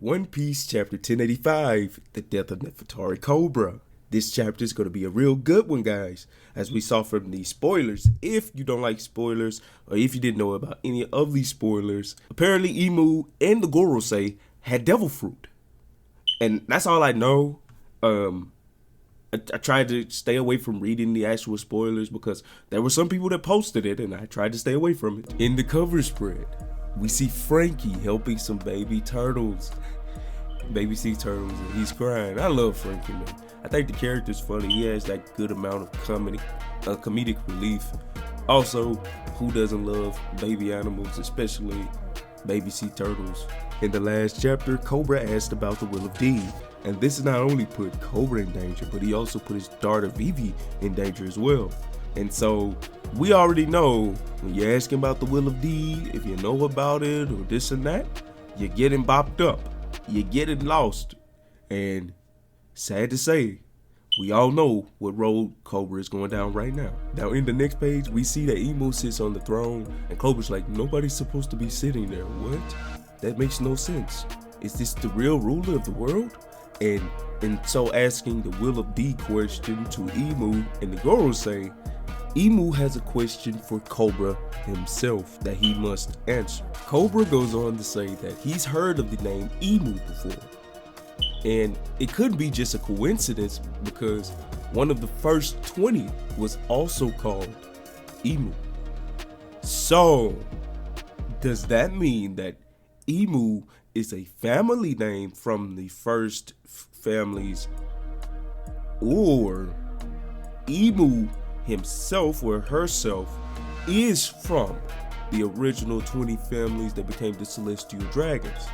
One Piece chapter 1085, The Death of Nefertari Cobra. This chapter is going to be a real good one, guys. As we saw from the spoilers, if you don't like spoilers, or if you didn't know about any of these spoilers, apparently Imu and the Gorosei had devil fruit. And that's all I know. I tried to stay away from reading the actual spoilers because there were some people that posted it and I tried to stay away from it. In the cover spread, we see Frankie helping some baby turtles. Baby sea turtles, and he's crying. I love Frankie, man. I think the character's funny. He has that good amount of comedic relief. Also, who doesn't love baby animals, especially baby sea turtles? In the last chapter, Cobra asked about the will of D. And this not only put Cobra in danger, but he also put his daughter Vivi in danger as well. And so we already know when you're asking about the will of D, if you know about it or this and that, you're getting bopped up. You're getting lost. And sad to say, we all know what road Cobra is going down right now. Now in the next page, we see that Imu sits on the throne and Cobra's like, nobody's supposed to be sitting there. What? That makes no sense. Is this the real ruler of the world? And so asking the will of D question to Imu and the Gorosei, Imu has a question for Cobra himself that he must answer. Cobra goes on to say that he's heard of the name Imu before. And it couldn't be just a coincidence because one of the first 20 was also called Imu. So, does that mean that Imu is a family name from the first families, or Imu himself or herself is from the original 20 families that became the Celestial Dragons?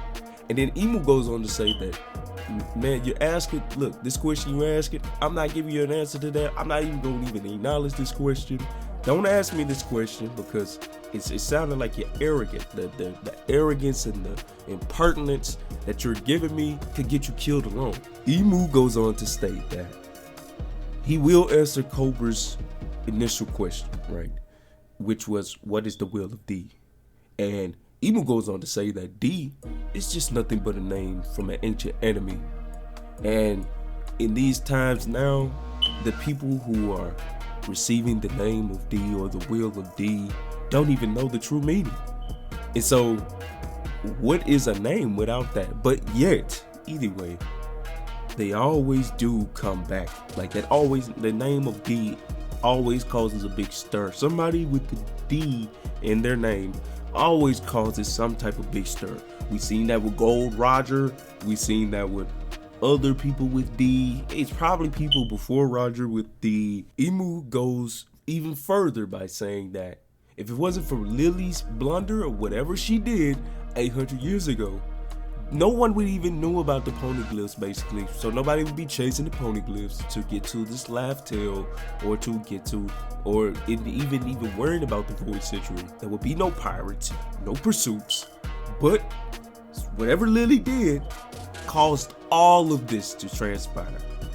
And then Imu goes on to say that, man, you're asking, look, this question you're asking, I'm not giving you an answer to that. I'm not even going to even acknowledge this question. Don't ask me this question because it sounded like you're arrogant. The arrogance and the impertinence that you're giving me could get you killed alone. Imu goes on to state that he will answer Cobra's initial question, right? Which was, what is the will of D? And Imu goes on to say that D is just nothing but a name from an ancient enemy. And in these times now, the people who are receiving the name of D or the will of D don't even know the true meaning. And so what is a name without that? But yet, either way, they always do come back. Like that always, the name of D always causes a big stir. Somebody with the D in their name always causes some type of big stir. We've seen that with Gold Roger. We've seen that with other people with D. It's probably people before Roger with D. Imu goes even further by saying that if it wasn't for Lili's blunder or whatever she did 800 years ago, no one would even know about the poneglyphs, basically. So nobody would be chasing the poneglyphs to get to this laugh tale or to get to, or even worrying about the Void Century. There would be no pirates, no pursuits. But whatever Lili did caused all of this to transpire.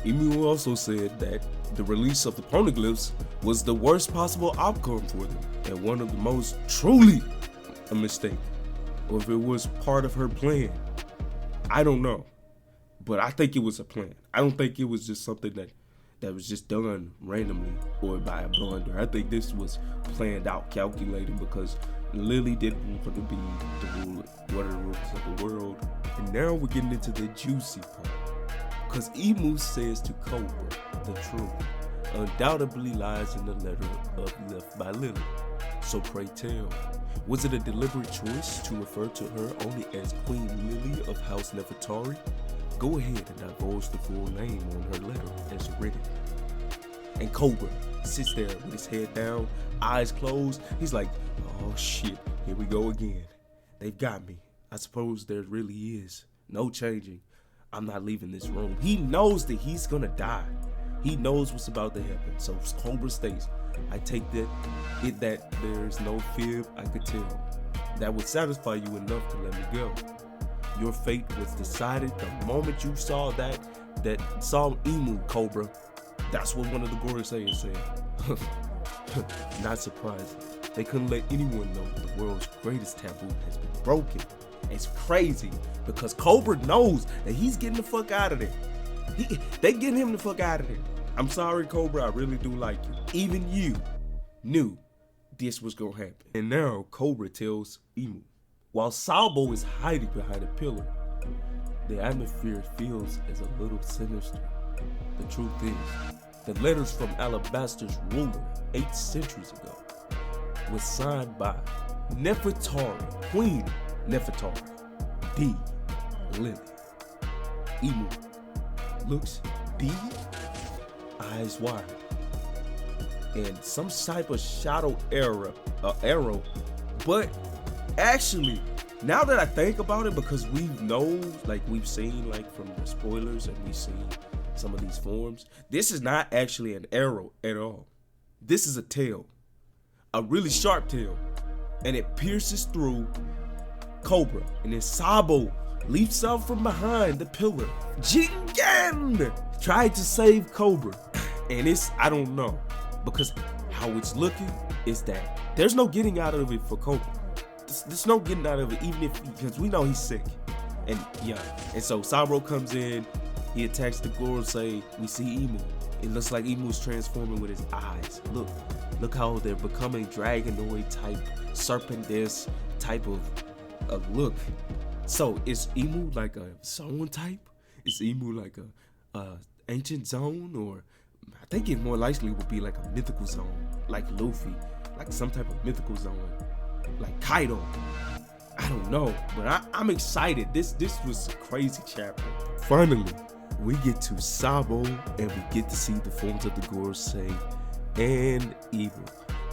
Imu also said that the release of the poneglyphs was the worst possible outcome for them, and one of the most truly a mistake, or if it was part of her plan. I don't know, but I think it was a plan. I don't think it was just something that was just done randomly or by a blunder. I think this was planned out, calculated, because Lili didn't want to be the ruler, one of the rulers of the world. And now we're getting into the juicy part, because Imu says to Cobra, the truth undoubtedly lies in the letter left by Lili. So pray tell, was it a deliberate choice to refer to her only as Queen Lili of House Nefertari? Go ahead and divulge the full name on her letter as written. And Cobra sits there with his head down, eyes closed. He's like, oh shit, here we go again. They've got me. I suppose there really is no changing. I'm not leaving this room. He knows that he's gonna die. He knows what's about to happen. So Cobra states, I take that there's no fib I could tell that would satisfy you enough to let me go. Your fate was decided the moment you saw saw Imu, Cobra. That's what one of the Gorosei's said. Not surprising. They couldn't let anyone know the world's greatest taboo has been broken. It's crazy because Cobra knows that he's getting the fuck out of there. They getting him the fuck out of there. I'm sorry, Cobra, I really do like you. Even you knew this was gonna happen. And now Cobra tells Imu. While Sabo is hiding behind a pillar, the atmosphere feels as a little sinister. The truth is, the letters from Alabaster's ruler 8 centuries ago was signed by Nefertari, Queen Nefertari, D. Lili. Imu looks deep, eyes wide, and some type of shadow arrow. But actually, now that I think about it, because we know, like we've seen, like from the spoilers, and we've seen some of these forms, this is not actually an arrow at all. This is a tail, a really sharp tail, and it pierces through Cobra, and then Sabo leaps out from behind the pillar. Jingan tried to save Cobra, and I don't know, because how it's looking is that there's no getting out of it for Cobra. There's no getting out of it, even because we know he's sick. And yeah, and so Sabo comes in, he attacks the Gorosei. We see Imu. It looks like Imu's transforming with his eyes. Look how they're becoming dragonoid type, serpent-esque type of look. So is Imu like a zone type? Is Imu like a ancient zone, or I think it more likely would be like a mythical zone, like Luffy, like some type of mythical zone, like Kaido. I don't know, but I'm excited. This was a crazy chapter. Finally, we get to Sabo and we get to see the forms of the Gorosei and Evil.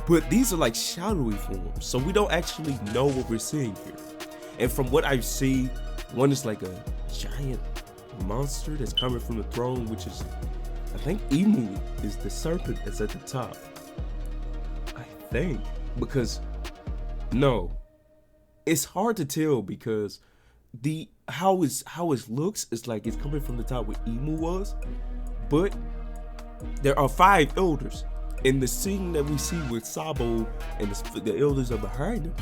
But these are like shadowy forms, so we don't actually know what we're seeing here. And from what I see, one is like a giant monster that's coming from the throne, which is, I think Imu is the serpent that's at the top. I think, because, no, it's hard to tell because how it looks is like it's coming from the top where Imu was, but there are 5 elders. In the scene that we see with Sabo and the elders are behind him,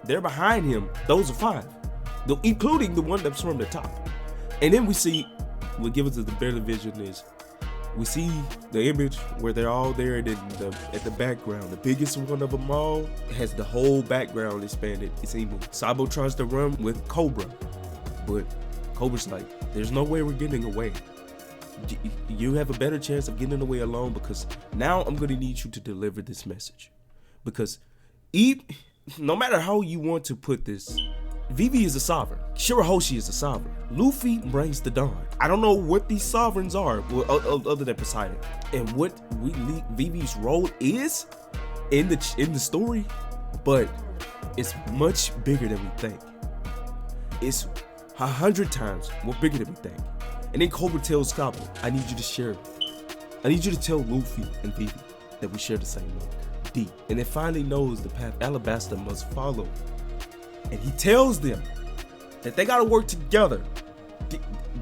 they're behind him. Those are 5, including the one that's from the top. And then we see, what gives us the better vision is, we see the image where they're all there, and then at the background, the biggest one of them all has the whole background expanded. It's Imu. Sabo tries to run with Cobra, but Cobra's like, there's no way we're getting away. You have a better chance of getting away alone, because now I'm going to need you to deliver this message. Because no matter how you want to put this, Vivi is a sovereign. Shirahoshi is a sovereign. Luffy brings the dawn. I don't know what these sovereigns are, other than Poseidon, and what Vivi's role is in the story, but it's much bigger than we think. It's 100 times more bigger than we think. And then Cobra tells Sabo, I need you to share. I need you to tell Luffy and Vivi that we share the same one, D. And it finally knows the path Alabaster must follow. And he tells them that they gotta work together.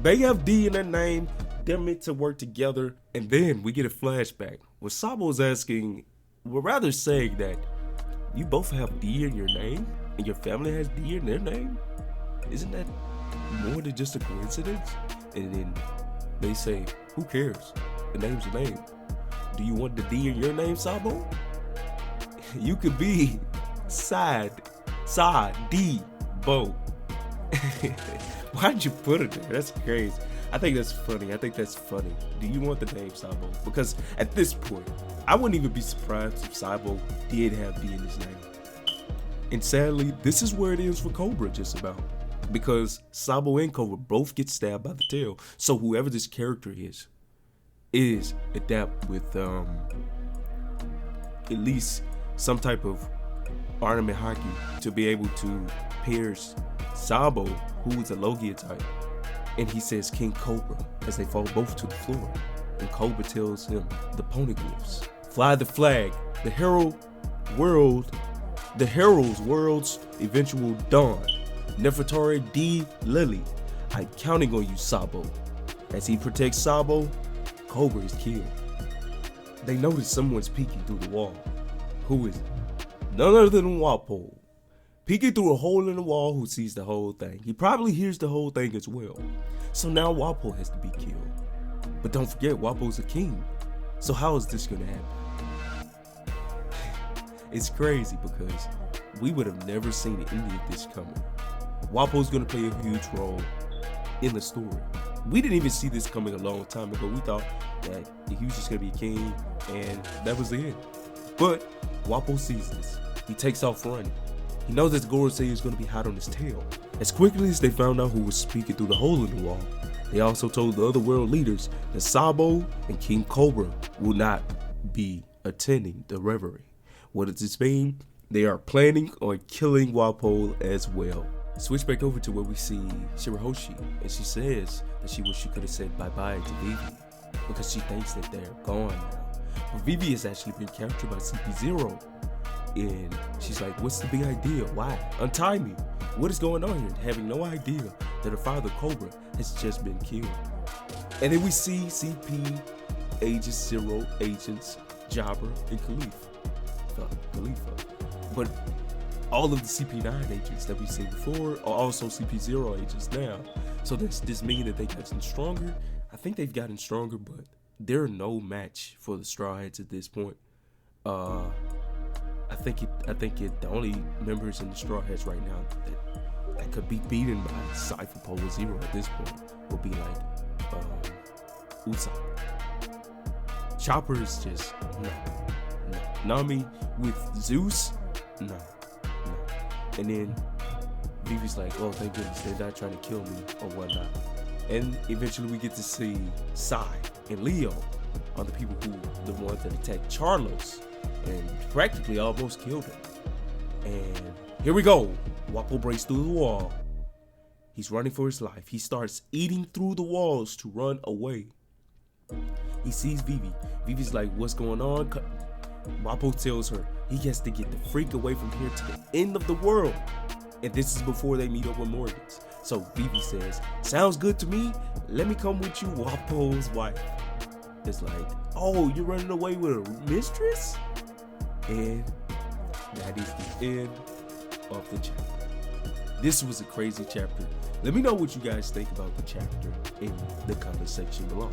They have D in their name. They're meant to work together. And then we get a flashback where Sabo is asking, well, rather saying that you both have D in your name and your family has D in their name. Isn't that more than just a coincidence? And then they say, who cares? The name's a name. Do you want the D in your name, Sabo? You could be Sad D Bo. Why'd you put it there? That's crazy. I think that's funny. Do you want the name Sabo? Because at this point, I wouldn't even be surprised if Sabo did have D in his name. And sadly, this is where it ends for Cobra just about. Because Sabo and Cobra both get stabbed by the tail. So whoever this character is adept with at least some type of ornament haki to be able to pierce Sabo, who is a Logia type. And he says King Cobra as they fall both to the floor. And Cobra tells him the poneglyphs. Fly the flag, the herald's world's eventual dawn. Nefertari D. Lili, I'm counting on you, Sabo. As he protects Sabo, Cobra is killed. They notice someone's peeking through the wall. Who is it? None other than Wapol. peeking through a hole in the wall, who sees the whole thing. He probably hears the whole thing as well. So now Wapol has to be killed. But don't forget, Wapol's a king. So how is this gonna happen? It's crazy because we would have never seen any of this coming. Wapol's gonna play a huge role in the story. We didn't even see this coming a long time ago. We thought that he was just gonna be king and that was the end. But Wapol sees this. He takes off running. He knows that the Gorosei is gonna be hot on his tail. As quickly as they found out who was speaking through the hole in the wall, they also told the other world leaders that Sabo and King Cobra will not be attending the reverie. What does this mean? They are planning on killing Wapol as well. Switch back over to where we see Shirahoshi, and she says that she wish she could have said bye-bye to Vivi because she thinks that they're gone now. But Vivi has actually been captured by CP0, and she's like, what's the big idea? Why? Untie me. What is going on here? Having no idea that her father Cobra has just been killed. And then we see CP Aegis 0 agents Jabra and Khalifa. But all of the CP9 agents that we've seen before are also CP0 agents now. So does this mean that they gotten stronger? I think they've gotten stronger, but they're no match for the Straw Hats at this point. I think the only members in the Straw Hats right now that could be beaten by Cypher Polo Zero at this point would be like Usopp. Chopper is just no. Nami with Zeus, no. And then Vivi's like, oh, thank goodness they're not trying to kill me or whatnot. And eventually we get to see Sai and Leo are the people who, the ones that attacked Charlos and practically almost killed him. And here we go. Wapol breaks through the wall. He's running for his life. He starts eating through the walls to run away. He sees Vivi. Vivi's like, what's going on? Wapol tells her he has to get the freak away from here to the end of the world. And this is before they meet up with Morgans. So Vivi says, sounds good to me. Let me come with you, Wapol's wife. It's like, oh, you're running away with a mistress? And that is the end of the chapter. This was a crazy chapter. Let me know what you guys think about the chapter in the comment section below.